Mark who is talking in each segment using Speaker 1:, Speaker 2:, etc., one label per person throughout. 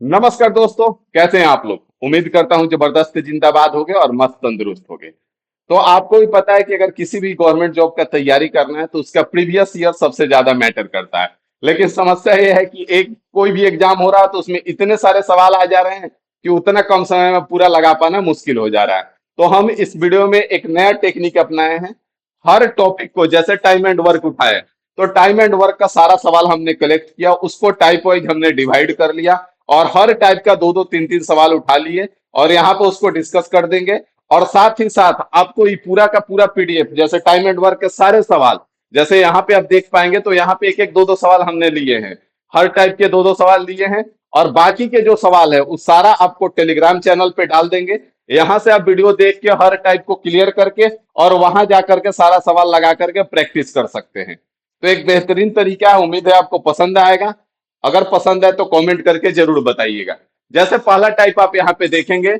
Speaker 1: नमस्कार दोस्तों, कैसे हैं आप लोग। उम्मीद करता हूं जबरदस्त जिंदाबाद होगे और मस्त तंदुरुस्त होगे। तो आपको भी पता है कि अगर किसी भी गवर्नमेंट जॉब का तैयारी करना है तो उसका प्रीवियस ईयर सबसे ज्यादा मैटर करता है। लेकिन समस्या यह है कि एक कोई भी एग्जाम हो रहा है तो उसमें इतने सारे सवाल आ जा रहे हैं कि उतना कम समय में पूरा लगा पाना मुश्किल हो जा रहा है। तो हम इस वीडियो में एक नया टेक्निक अपनाए हैं। हर टॉपिक को जैसे टाइम एंड वर्क उठाए, तो टाइम एंड वर्क का सारा सवाल हमने कलेक्ट किया, उसको टाइप वाइज हमने डिवाइड कर लिया और हर टाइप का दो दो तीन तीन सवाल उठा लिए और यहाँ पे उसको डिस्कस कर देंगे। और साथ ही साथ आपको ये पूरा का पूरा पीडीएफ, जैसे टाइम एंड वर्क के सारे सवाल, जैसे यहाँ पे आप देख पाएंगे तो यहाँ पे एक एक दो दो सवाल हमने लिए हैं। हर टाइप के दो दो सवाल लिए हैं और बाकी के जो सवाल है उस सारा आपको टेलीग्राम चैनल पे डाल देंगे। यहाँ से आप वीडियो देख के हर टाइप को क्लियर करके और वहां जा करके सारा सवाल लगा करके प्रैक्टिस कर सकते हैं। तो एक बेहतरीन तरीका है, उम्मीद है आपको पसंद आएगा। अगर पसंद है तो कमेंट करके जरूर बताइएगा। जैसे पहला टाइप आप यहाँ पे देखेंगे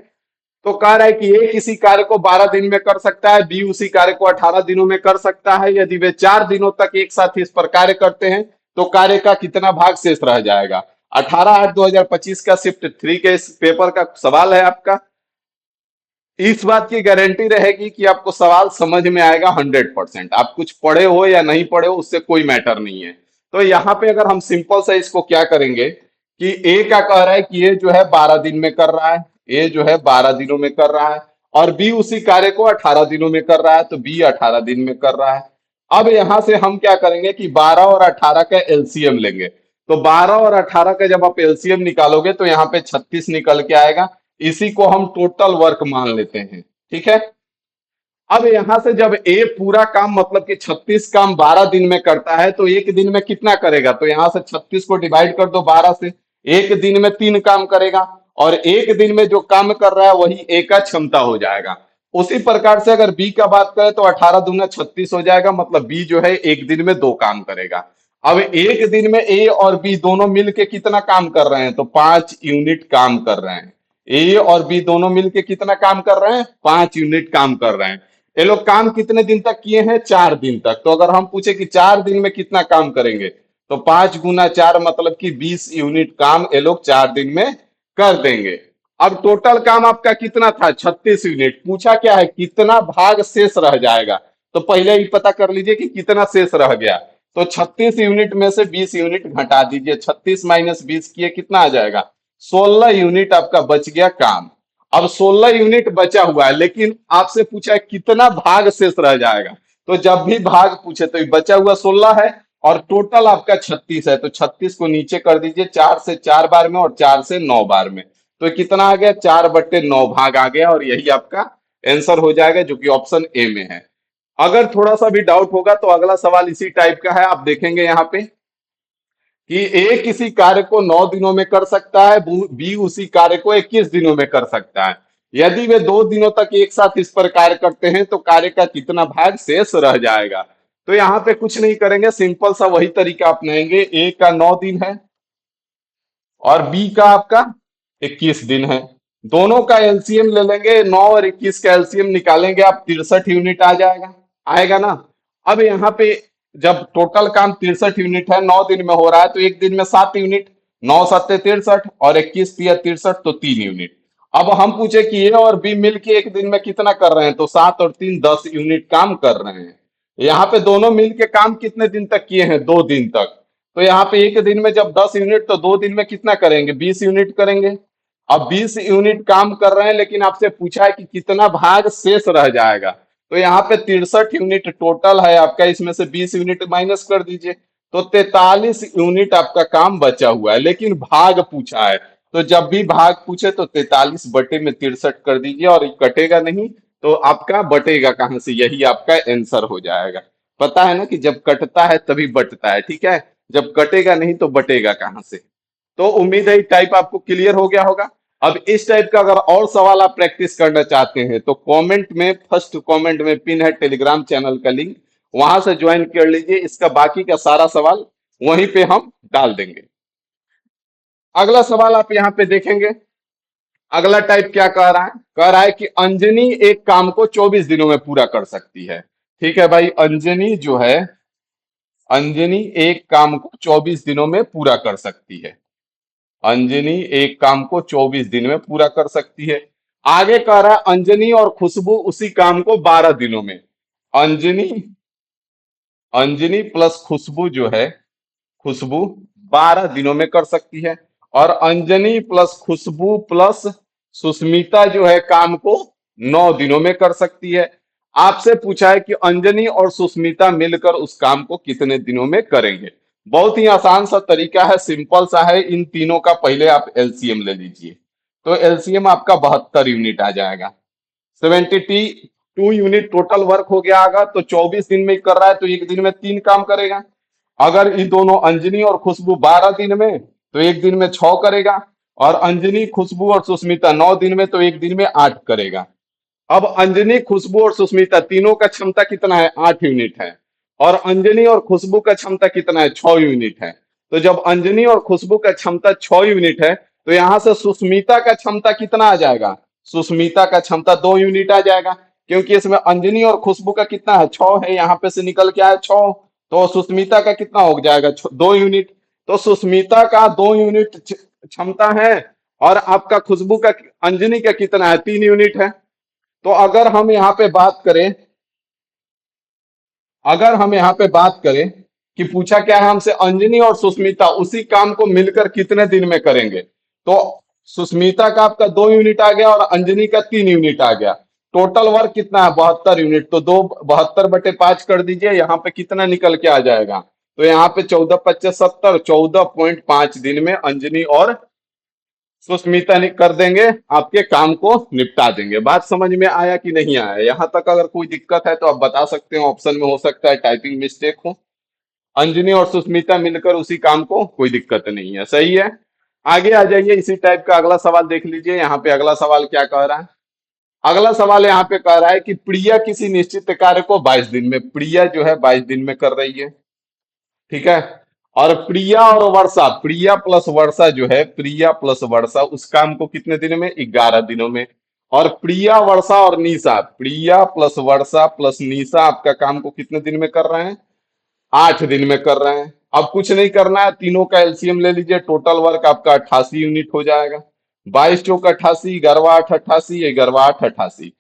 Speaker 1: तो कह रहा है कि ए किसी कार्य को 12 दिन में कर सकता है, बी उसी कार्य को 18 दिनों में कर सकता है। यदि वे 4 दिनों तक एक साथ इस पर कार्य करते हैं तो कार्य का कितना भाग शेष रह जाएगा। 18/8/2025 का शिफ्ट 3 के इस पेपर का सवाल है आपका। इस बात की गारंटी रहेगी कि आपको सवाल समझ में आएगा 100%। आप कुछ पढ़े हो या नहीं पढ़े हो उससे कोई मैटर नहीं है। तो यहाँ पे अगर हम सिंपल से इसको क्या करेंगे कि ए का कह रहा है कि ये जो है 12 दिन में कर रहा है, ए जो है 12 दिनों में कर रहा है और बी उसी कार्य को 18 दिनों में कर रहा है, तो बी 18 दिन में कर रहा है। अब यहां से हम क्या करेंगे कि 12 और 18 का एलसीएम लेंगे। तो 12 और 18 का जब आप एलसीएम निकालोगे तो यहाँ पे 36 निकल के आएगा। इसी को हम टोटल वर्क मान लेते हैं। ठीक है। अब यहां से जब ए पूरा काम मतलब कि 36 काम 12 दिन में करता है तो एक दिन में कितना करेगा, तो यहां से 36 को डिवाइड कर दो 12 से। एक दिन में 3 काम करेगा और एक दिन में जो काम कर रहा है वही ए का क्षमता हो जाएगा। उसी प्रकार से अगर बी का बात करें तो 18 दूना 36 हो जाएगा, मतलब बी जो है एक दिन में 2 काम करेगा। अब एक दिन में ए और बी दोनों मिलके कितना काम कर रहे हैं, तो 5 यूनिट काम कर रहे हैं। ए और बी दोनों मिलके कितना काम कर रहे हैं, 5 यूनिट काम कर रहे हैं। ये लोग काम कितने दिन तक किए हैं, 4 दिन तक। तो अगर हम पूछे कि 4 दिन में कितना काम करेंगे तो 5 गुना 4 मतलब कि 20 यूनिट काम ये लोग 4 दिन में कर देंगे। अब टोटल काम आपका कितना था, 36 यूनिट। पूछा क्या है, कितना भाग शेष रह जाएगा। तो पहले ही पता कर लीजिए कि कितना शेष रह गया। तो 36 यूनिट में से 20 यूनिट घटा दीजिए, 36 - 20 किए कितना आ जाएगा, 16 यूनिट आपका बच गया काम। अब 16 यूनिट बचा हुआ है लेकिन आपसे पूछा है कितना भाग शेष रह जाएगा। तो जब भी भाग पूछे तो ये बचा हुआ 16 है और टोटल आपका 36 है। तो 36 को नीचे कर दीजिए, 4 से 4 बार में और 4 से 9 बार में। तो ये कितना आ गया, 4/9 भाग आ गया और यही आपका आंसर हो जाएगा जो कि ऑप्शन ए में है। अगर थोड़ा सा भी डाउट होगा तो अगला सवाल इसी टाइप का है, आप देखेंगे यहाँ पे कि ए किसी कार्य को 9 दिनों में कर सकता है, बी उसी कार्य को 21 दिनों में कर सकता है। यदि वे 2 दिनों तक एक साथ इस पर कार्य करते हैं तो कार्य का कितना भाग शेष रह जाएगा। तो यहाँ पे कुछ नहीं करेंगे, सिंपल सा वही तरीका अपनाएंगे। ए का 9 दिन है और बी का आपका 21 दिन है। दोनों का एलसीएम ले लेंगे, 9 और 21 का एलसीएम निकालेंगे आप, 63 यूनिट आ जाएगा। आएगा ना। अब यहाँ पे जब टोटल काम 63 यूनिट है, 9 दिन में हो रहा है, तो एक दिन में 7 यूनिट। 9 × 7 = 63 और 21 × 63 तो 3 यूनिट। अब हम पूछे कि ए और बी मिलके एक दिन में कितना कर रहे हैं, तो 7 और 3 10 यूनिट काम कर रहे हैं। यहाँ पे दोनों मिलके काम कितने दिन तक किए हैं, 2 दिन तक। तो यहाँ पे एक दिन में जब 10 यूनिट तो 2 दिन में कितना करेंगे, 20 यूनिट करेंगे। अब 20 यूनिट काम कर रहे हैं लेकिन आपसे पूछा है कि कितना भाग शेष रह जाएगा। तो यहाँ पे 63 यूनिट टोटल है आपका, इसमें से 20 यूनिट माइनस कर दीजिए। तो 43 यूनिट आपका काम बचा हुआ है लेकिन भाग पूछा है। तो जब भी भाग पूछे तो 43/63 कर दीजिए और ये कटेगा नहीं। तो आपका बटेगा कहां से, यही आपका आंसर हो जाएगा। पता है ना कि जब कटता है तभी बटता है, ठीक है। जब कटेगा नहीं तो बटेगा कहां से। तो उम्मीद है टाइप आपको क्लियर हो गया होगा। अब इस टाइप का अगर और सवाल आप प्रैक्टिस करना चाहते हैं तो कमेंट में, फर्स्ट कमेंट में पिन है टेलीग्राम चैनल का लिंक, वहां से ज्वाइन कर लीजिए। इसका बाकी का सारा सवाल वहीं पे हम डाल देंगे। अगला सवाल आप यहाँ पे देखेंगे। अगला टाइप क्या कह रहा है, कह रहा है कि अंजनी एक काम को 24 दिनों में पूरा कर सकती है। ठीक है भाई, अंजनी जो है, अंजनी एक काम को 24 दिनों में पूरा कर सकती है। अंजनी एक काम को 24 दिन में पूरा कर सकती है। आगे कह रहा है अंजनी और खुशबू उसी काम को 12 दिनों में। अंजनी अंजनी प्लस खुशबू जो है, खुशबू 12 दिनों में कर सकती है। और अंजनी प्लस खुशबू प्लस सुष्मिता जो है काम को 9 दिनों में कर सकती है। आपसे पूछा है कि अंजनी और सुष्मिता मिलकर उस काम को कितने दिनों में करेंगे। बहुत ही आसान सा तरीका है, सिंपल सा है। इन तीनों का पहले आप एलसीएम ले लीजिए। तो एलसीएम आपका 72 यूनिट आ जाएगा। 72 यूनिट टोटल वर्क हो गया। होगा तो 24 दिन में कर रहा है तो एक दिन में 3 काम करेगा। अगर ये दोनों अंजनी और खुशबू 12 दिन में तो एक दिन में 6 करेगा। और अंजनी खुशबू और सुष्मिता 9 दिन में तो एक दिन में 8 करेगा। अब अंजनी खुशबू और सुष्मिता तीनों का क्षमता कितना है, 8 यूनिट है। और अंजनी और खुशबू का क्षमता कितना है, 6 यूनिट है। तो जब अंजनी और खुशबू का क्षमता 6 यूनिट है तो यहां से सुष्मिता का क्षमता कितना आ जाएगा, सुष्मिता का क्षमता 2 यूनिट आ जाएगा। क्योंकि इसमें अंजनी और खुशबू का कितना है, 6 है, यहाँ पे से निकल के आया 6। तो सुष्मिता का कितना हो जाएगा, 2 यूनिट। तो सुष्मिता का 2 यूनिट क्षमता है। और आपका खुशबू का, अंजनी का कितना है, 3 यूनिट है। तो अगर हम यहाँ पे बात करें कि पूछा क्या है हमसे, अंजनी और सुष्मिता उसी काम को मिलकर कितने दिन में करेंगे। तो सुष्मिता का आपका 2 यूनिट आ गया और अंजनी का 3 यूनिट आ गया। टोटल वर्क कितना है, 72 यूनिट। तो दो 72/5 कर दीजिए, यहाँ पे कितना निकल के आ जाएगा। तो यहाँ पे 14×5 = 70, 14.5 दिन में अंजनी और सुष्मिता कर देंगे, आपके काम को निपटा देंगे। बात समझ में आया कि नहीं आया। यहां तक अगर कोई दिक्कत है तो आप बता सकते हो, ऑप्शन में हो सकता है टाइपिंग मिस्टेक हो। अंजनी और सुष्मिता मिलकर उसी काम को, कोई दिक्कत नहीं है, सही है। आगे आ जाइए, इसी टाइप का अगला सवाल देख लीजिए। यहाँ पे अगला सवाल क्या कह रहा है। अगला सवाल यहाँ पे कह रहा है कि प्रिया किसी निश्चित कार्य को 22 दिन में, प्रिया जो है 22 दिन में कर रही है, ठीक है। और प्रिया और वर्षा, प्रिया प्लस वर्षा जो है, प्रिया प्लस वर्षा उस काम को कितने दिन में, 11 दिनों में। और प्रिया वर्षा और निशा, प्रिया प्लस वर्षा प्लस निशा आपका काम को कितने दिन में कर रहे हैं, 8 दिन में कर रहे हैं। अब कुछ नहीं करना है, तीनों का एलसीएम ले लीजिए, टोटल वर्क आपका 88 यूनिट हो जाएगा। 22×4 = 88, 11×8 = 88, 11×8 = 88।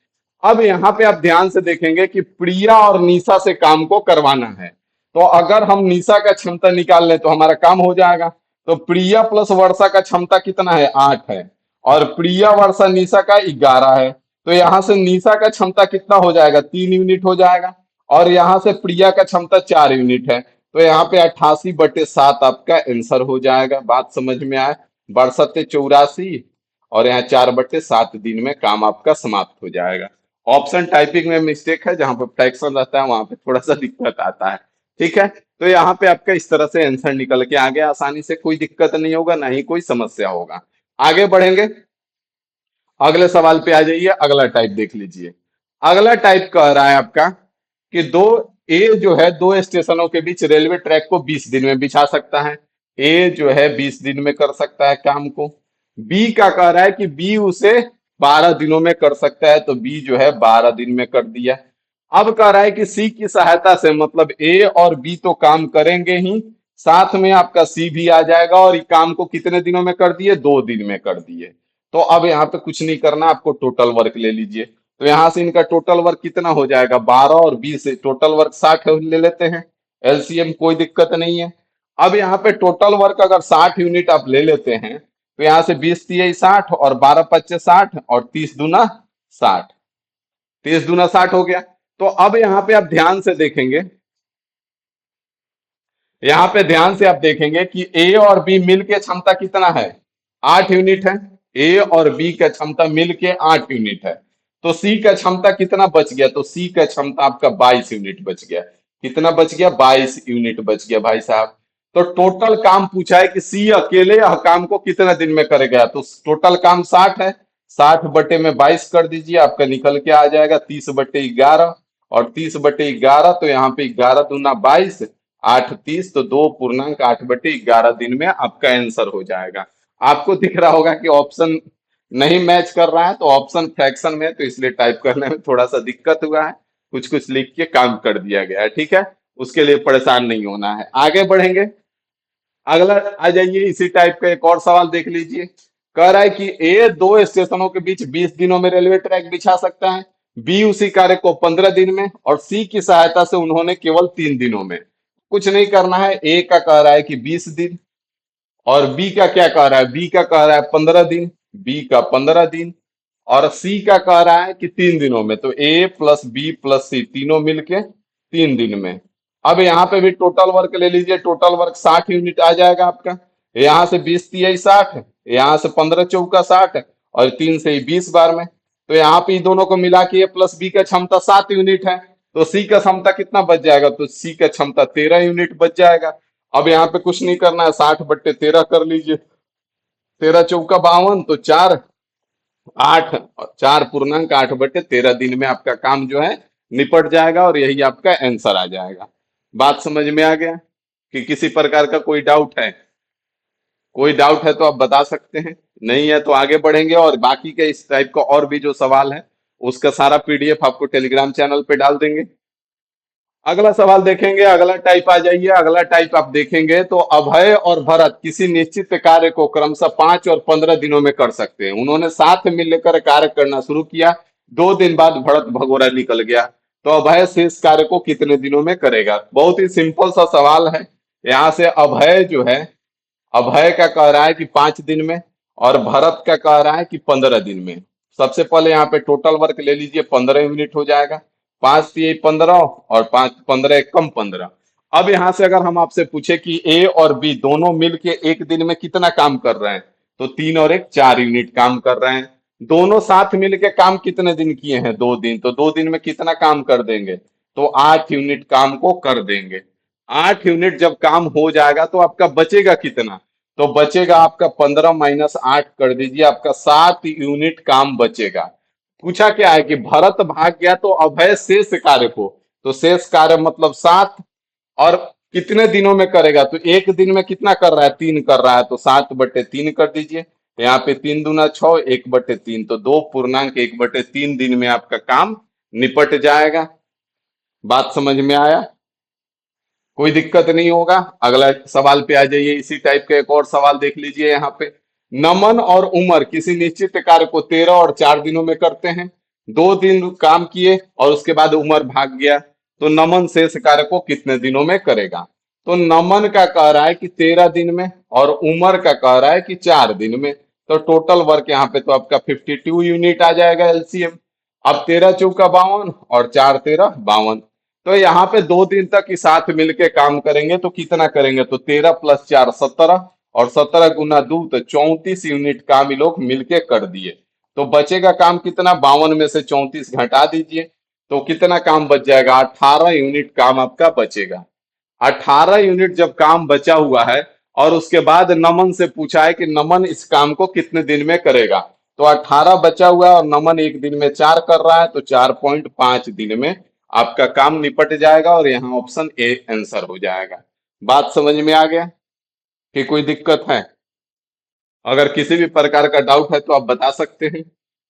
Speaker 1: अब यहाँ पे आप ध्यान से देखेंगे कि प्रिया और निशा से काम को करवाना है। तो अगर हम निशा का क्षमता निकाल लें तो हमारा काम हो जाएगा। तो प्रिया प्लस वर्षा का क्षमता कितना है, 8 है। और प्रिया वर्षा निशा का 11 है। तो यहाँ से निशा का क्षमता कितना हो जाएगा, 3 यूनिट हो जाएगा। और यहाँ से प्रिया का क्षमता 4 यूनिट है। तो यहाँ पे 88/7 आपका आंसर हो जाएगा। बात समझ में आए, 62 84 और यहाँ 4/7 दिन में काम आपका समाप्त हो जाएगा। ऑप्शन टाइपिंग में मिस्टेक है, जहां पे फ्रैक्शन रहता है वहां पे थोड़ा सा दिक्कत आता है, ठीक है। तो यहाँ पे आपका इस तरह से आंसर निकल के आ गया आसानी से, कोई दिक्कत नहीं होगा, ना ही कोई समस्या होगा। आगे बढ़ेंगे, अगले सवाल पे आ जाइए। अगला टाइप देख लीजिए। अगला टाइप कह रहा है आपका कि दो ए जो है, दो स्टेशनों के बीच रेलवे ट्रैक को 20 दिन में बिछा सकता है। ए जो है 20 दिन में कर सकता है काम को। बी का कह रहा है कि बी उसे 12 दिनों में कर सकता है, तो बी जो है 12 दिन में कर दिया। अब कह रहा है कि सी की सहायता से, मतलब ए और बी तो काम करेंगे ही, साथ में आपका सी भी आ जाएगा। और ये काम को कितने दिनों में कर दिए, 2 दिन में कर दिए। तो अब यहाँ पे कुछ नहीं करना, आपको टोटल वर्क ले लीजिए। तो यहाँ से इनका टोटल वर्क कितना हो जाएगा, 12 और 20 से टोटल वर्क 60 ले लेते हैं एलसीएम, कोई दिक्कत नहीं है। अब यहाँ पे टोटल वर्क अगर 60 यूनिट आप ले लेते हैं तो यहाँ से 20×3 = 60 और 12×5 = 60 और 30×2 = 60, 30×2 = 60 हो गया। तो अब यहाँ पे आप ध्यान से देखेंगे, यहाँ पे ध्यान से आप देखेंगे कि ए और बी मिल के क्षमता कितना है, 8 यूनिट है। ए और बी का क्षमता मिल के 8 यूनिट है। तो सी का क्षमता कितना बच गया, तो सी का क्षमता आपका 22 यूनिट बच गया। कितना बच गया, 22 यूनिट बच गया भाई साहब। तो टोटल काम पूछा है कि सी अकेले यह काम को कितने दिन में करेगा। तो टोटल काम 60 है, 60/22 कर दीजिए, आपका निकल के आ जाएगा 30/11। और 30/11 तो यहाँ पे 11×2 = 22, 8×30 तो 2.8/11 दिन में आपका आंसर हो जाएगा। आपको दिख रहा होगा कि ऑप्शन नहीं मैच कर रहा है, तो ऑप्शन फ्रैक्शन में है, तो इसलिए टाइप करने में थोड़ा सा दिक्कत हुआ है। कुछ कुछ लिख के काम कर दिया गया है, ठीक है। उसके लिए परेशान नहीं होना है। आगे बढ़ेंगे, अगला आ जाइए, इसी टाइप का एक और सवाल देख लीजिए। कह रहा है कि ए दो स्टेशनों के बीच 20 दिनों में रेलवे ट्रैक बिछा सकता है, बी उसी कार्य को 15 दिन में, और सी की सहायता से उन्होंने केवल 3 दिनों में। कुछ नहीं करना है, ए का कह रहा है कि 20 दिन, और बी का क्या कह रहा है, बी का कह रहा है 15 दिन, बी का 15 दिन, और सी का कह रहा है कि 3 दिनों में। तो ए प्लस बी प्लस सी तीनों मिलके 3 दिन में। अब यहाँ पे भी टोटल वर्क ले लीजिए, टोटल वर्क 60 यूनिट आ जाएगा आपका। यहाँ से 20 तिहाई 60, यहाँ से 15 चौका 60, और 3 से 20 बार में। तो यहाँ पे इन दोनों को मिला के ए प्लस बी का क्षमता 7 यूनिट है। तो सी का क्षमता कितना बच जाएगा, तो सी का क्षमता 13 यूनिट बच जाएगा। अब यहाँ पे कुछ नहीं करना है, 60/13 कर लीजिए। 13 चौका 52, तो 4 8, 4.8/13 दिन में आपका काम जो है निपट जाएगा, और यही आपका आंसर आ जाएगा। बात समझ में आ गया कि किसी प्रकार का कोई डाउट है? कोई डाउट है तो आप बता सकते हैं, नहीं है तो आगे बढ़ेंगे, और बाकी के इस टाइप का और भी जो सवाल है उसका सारा पीडीएफ आपको टेलीग्राम चैनल पे डाल देंगे। अगला सवाल देखेंगे, अगला टाइप आ जाइए। अगला टाइप आप देखेंगे तो अभय और भरत किसी निश्चित कार्य को क्रमशः 5 और 15 दिनों में कर सकते हैं। उन्होंने साथ मिलकर कार्य करना शुरू किया। 2 दिन बाद भरत भगोड़ा निकल गया, तो अभय शेष कार्य को कितने दिनों में करेगा? बहुत ही सिंपल सा सवाल है। यहाँ से अभय जो है, अभय का कह रहा है कि 5 दिन में, और भरत का कह रहा है कि 15 दिन में। सबसे पहले यहाँ पे टोटल वर्क ले लीजिए, 15 यूनिट हो जाएगा। 5 तिहाई 15, और 5 15 कम 15। अब यहाँ से अगर हम आपसे पूछे कि ए और बी दोनों मिलके एक दिन में कितना काम कर रहे हैं, तो 3 और 1 4 यूनिट काम कर रहे हैं। दोनों साथ मिलके काम कितने दिन किए हैं? 2 दिन। तो 2 दिन में कितना काम कर देंगे? तो 8 यूनिट काम को कर देंगे। 8 यूनिट जब काम हो जाएगा तो आपका बचेगा कितना? तो बचेगा आपका 15 - 8 कर दीजिए, आपका 7 यूनिट काम बचेगा। पूछा क्या है कि भरत भाग गया तो अभय शेष कार्य को, तो शेष कार्य मतलब 7, और कितने दिनों में करेगा? तो एक दिन में कितना कर रहा है? 3 कर रहा है, तो 7/3 कर दीजिए। तो यहाँ पे 3 दूना 6, 1/3, तो 2.1/3 दिन में आपका काम निपट जाएगा। बात समझ में आया? कोई दिक्कत नहीं होगा। अगला सवाल पे आ जाइए, इसी टाइप का एक और सवाल देख लीजिए। यहाँ पे नमन और उमर किसी निश्चित कार्य को 13 और 4 दिनों में करते हैं। 2 दिन काम किए और उसके बाद उमर भाग गया, तो नमन शेष कार्य को कितने दिनों में करेगा? तो नमन का कह रहा है कि 13 दिन में, और उमर का कह रहा है कि 4 दिन में। तो टोटल वर्क यहाँ पे तो आपका 52 यूनिट आ जाएगा एलसीएम। अब 13 चौका 52, और 4 13 52। तो यहाँ पे 2 दिन तक ही साथ मिलके काम करेंगे, तो कितना करेंगे? तो 13 + 4 17, और 17 × 2 तो 34 यूनिट काम ये लोग मिलके कर दिए। तो बचेगा काम कितना? 52 में से 34 घटा दीजिए, तो कितना काम बच जाएगा? 18 यूनिट काम आपका बचेगा। 18 यूनिट जब काम बचा हुआ है, और उसके बाद नमन से पूछा है कि नमन इस काम को कितने दिन में करेगा, तो 18 बचा हुआ है, और नमन एक दिन में 4 कर रहा है, तो 4.5 दिन में आपका काम निपट जाएगा, और यहाँ ऑप्शन ए आंसर हो जाएगा। बात समझ में आ गया कि कोई दिक्कत है? अगर किसी भी प्रकार का डाउट है तो आप बता सकते हैं,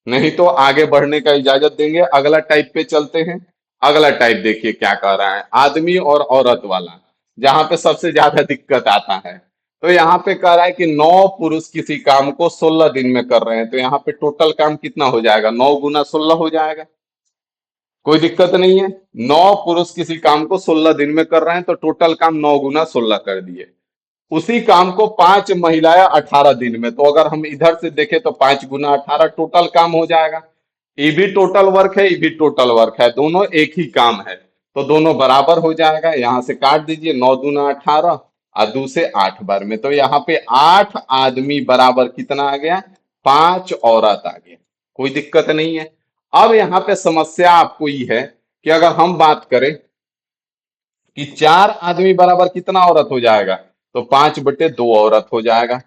Speaker 1: नहीं तो आगे बढ़ने का इजाजत देंगे। अगला टाइप पे चलते हैं। अगला टाइप देखिए क्या कह रहा है, आदमी और औरत वाला, जहां पे सबसे ज्यादा दिक्कत आता है। तो यहाँ पे कह रहा है कि 9 पुरुष किसी काम को 16 दिन में कर रहे हैं, तो यहाँ पे टोटल काम कितना हो जाएगा? 9 × 16 हो जाएगा। कोई दिक्कत नहीं है। 9 पुरुष किसी काम को 16 दिन में कर रहे हैं, तो टोटल काम 9 × 16 कर दिए। उसी काम को 5 महिलाएं 18 दिन में, तो अगर हम इधर से देखें तो 5 × 18 टोटल काम हो जाएगा। ये भी टोटल वर्क है, ये भी टोटल वर्क है, दोनों एक ही काम है, तो दोनों बराबर हो जाएगा। यहां से काट दीजिए, 9 दूना 18, और 2 से 8 बार में, तो यहाँ पे 8 आदमी बराबर कितना आ गया? 5 औरत आ गया। कोई दिक्कत नहीं है। अब यहाँ पे समस्या आपको ये है कि अगर हम बात करें कि 4 आदमी बराबर कितना औरत हो जाएगा, तो 5/2 औरत हो जाएगा।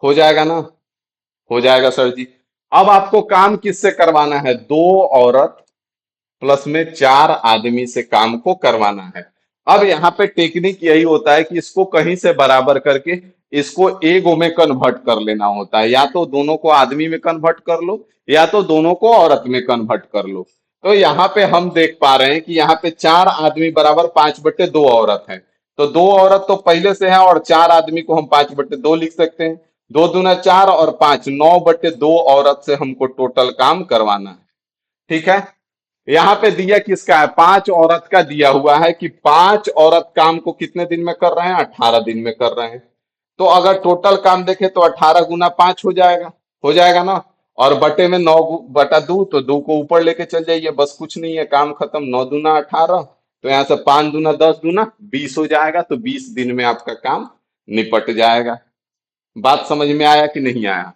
Speaker 1: हो जाएगा ना? हो जाएगा सर जी। अब आपको काम किससे करवाना है? 2 औरत प्लस में 4 आदमी से काम को करवाना है। अब यहाँ पे टेक्निक यही होता है कि इसको कहीं से बराबर करके इसको एगो में कन्वर्ट कर लेना होता है। या तो दोनों को आदमी में कन्वर्ट कर लो, या तो दोनों को औरत में कन्वर्ट कर लो। तो यहाँ पे हम देख पा रहे हैं कि यहाँ पे 4 आदमी बराबर 5/2 औरत है। तो 2 औरत तो पहले से है और 4 आदमी को हम 5/2 लिख सकते हैं। 2 दूना 4 और 5 9/2 औरत से हमको टोटल काम करवाना है। ठीक है। यहाँ पे दिया किसका है? 5 औरत का दिया हुआ है कि 5 औरत काम को कितने दिन में कर रहे हैं? 18 दिन में कर रहे हैं। तो अगर टोटल काम देखें तो 18 × 5 हो जाएगा ना। और बटे में 9/2, तो 2 को ऊपर लेके चल जाइए, बस कुछ नहीं है, काम खत्म। 9 दूना 18, तो यहाँ से 5 दूना 10 दूना 20 हो जाएगा, तो 20 दिन में आपका काम निपट जाएगा। बात समझ में आया कि नहीं आया?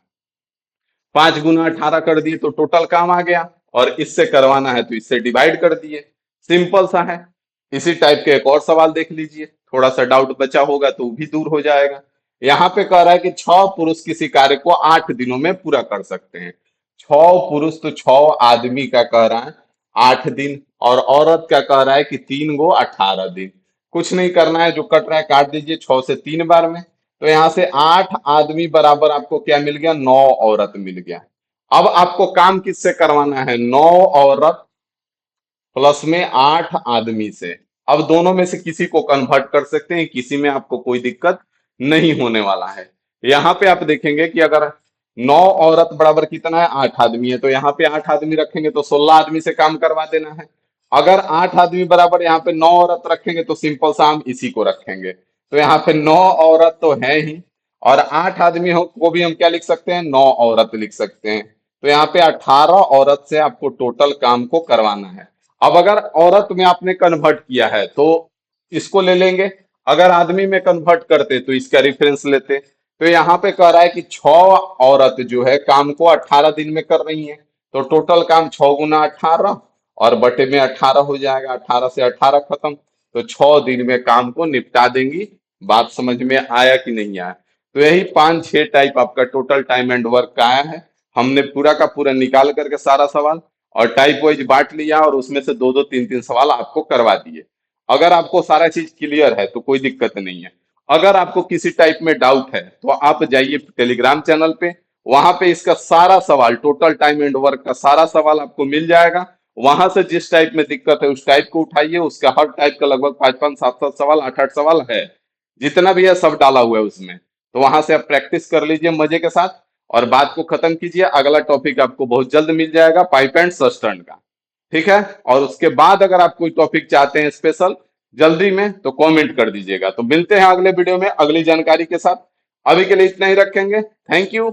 Speaker 1: 5 × 18 कर दिए तो टोटल काम आ गया, और इससे करवाना है तो इससे डिवाइड कर दिए। सिंपल सा है। इसी टाइप के एक और सवाल देख लीजिए, थोड़ा सा डाउट बचा होगा तो वो भी दूर हो जाएगा। यहाँ पे कह रहा है कि 6 पुरुष किसी कार्य को 8 दिनों में पूरा कर सकते हैं। 6 पुरुष तो 6 आदमी का कह रहा है 8 दिन, और औरत का कह रहा है कि 3 × 18 दिन। कुछ नहीं करना है, जो कट रहा है काट दीजिए 6 से 3 बार में। तो यहाँ से 8 आदमी बराबर आपको क्या मिल गया? 9 औरत मिल गया। अब आपको काम किससे करवाना है? 9 औरत प्लस में 8 आदमी से। अब दोनों में से किसी को कन्वर्ट कर सकते हैं, किसी में आपको कोई दिक्कत नहीं होने वाला है। यहाँ पे आप देखेंगे कि अगर 9 औरत बराबर कितना है? 8 आदमी है, तो यहाँ पे 8 आदमी रखेंगे तो 16 आदमी से काम करवा देना है। अगर 8 आदमी बराबर यहाँ पे 9 औरत रखेंगे तो सिंपल सा हम इसी को रखेंगे। तो यहाँ पे 9 औरत तो है ही, और 8 आदमी को भी हम क्या लिख सकते हैं? 9 औरत लिख सकते हैं। तो यहाँ पे 18 औरत से आपको टोटल काम को करवाना है। अब अगर औरत में आपने कन्वर्ट किया है तो इसको ले लेंगे, अगर आदमी में कन्वर्ट करते तो इसका रेफरेंस लेते। तो यहाँ पे कह रहा है कि 6 औरत जो है काम को 18 दिन में कर रही हैं, तो टोटल काम 6 × 18 और बटे में 18 हो जाएगा। 18 से 18 खत्म, तो 6 दिन में काम को निपटा देंगी। बात समझ में आया कि नहीं आया? तो यही 5 6 टाइप आपका टोटल टाइम एंड वर्क का आया है। हमने पूरा का पूरा निकाल करके सारा सवाल और टाइप वाइज बांट लिया, और उसमें से 2 2 3 3 सवाल आपको करवा दिए। अगर आपको सारा चीज क्लियर है तो कोई दिक्कत नहीं है। अगर आपको किसी टाइप में डाउट है तो आप जाइए टेलीग्राम चैनल पे, वहां पे इसका सारा सवाल, टोटल टाइम एंड वर्क का सारा सवाल आपको मिल जाएगा। वहां से जिस टाइप में दिक्कत है उस टाइप को उठाइए, उसका हर टाइप का लगभग 5 5 7 7 सवाल, 8 8 सवाल है, जितना भी है सब डाला हुआ है उसमें। तो वहां से आप प्रैक्टिस कर लीजिए मजे के साथ, और बात को खत्म कीजिए। अगला टॉपिक आपको बहुत जल्द मिल जाएगा, पाइप एंड सस्टर्न का। ठीक है। और उसके बाद अगर आप कोई टॉपिक चाहते हैं स्पेशल जल्दी में, तो कमेंट कर दीजिएगा। तो मिलते हैं अगले वीडियो में अगली जानकारी के साथ। अभी के लिए इतना ही रखेंगे। Thank you.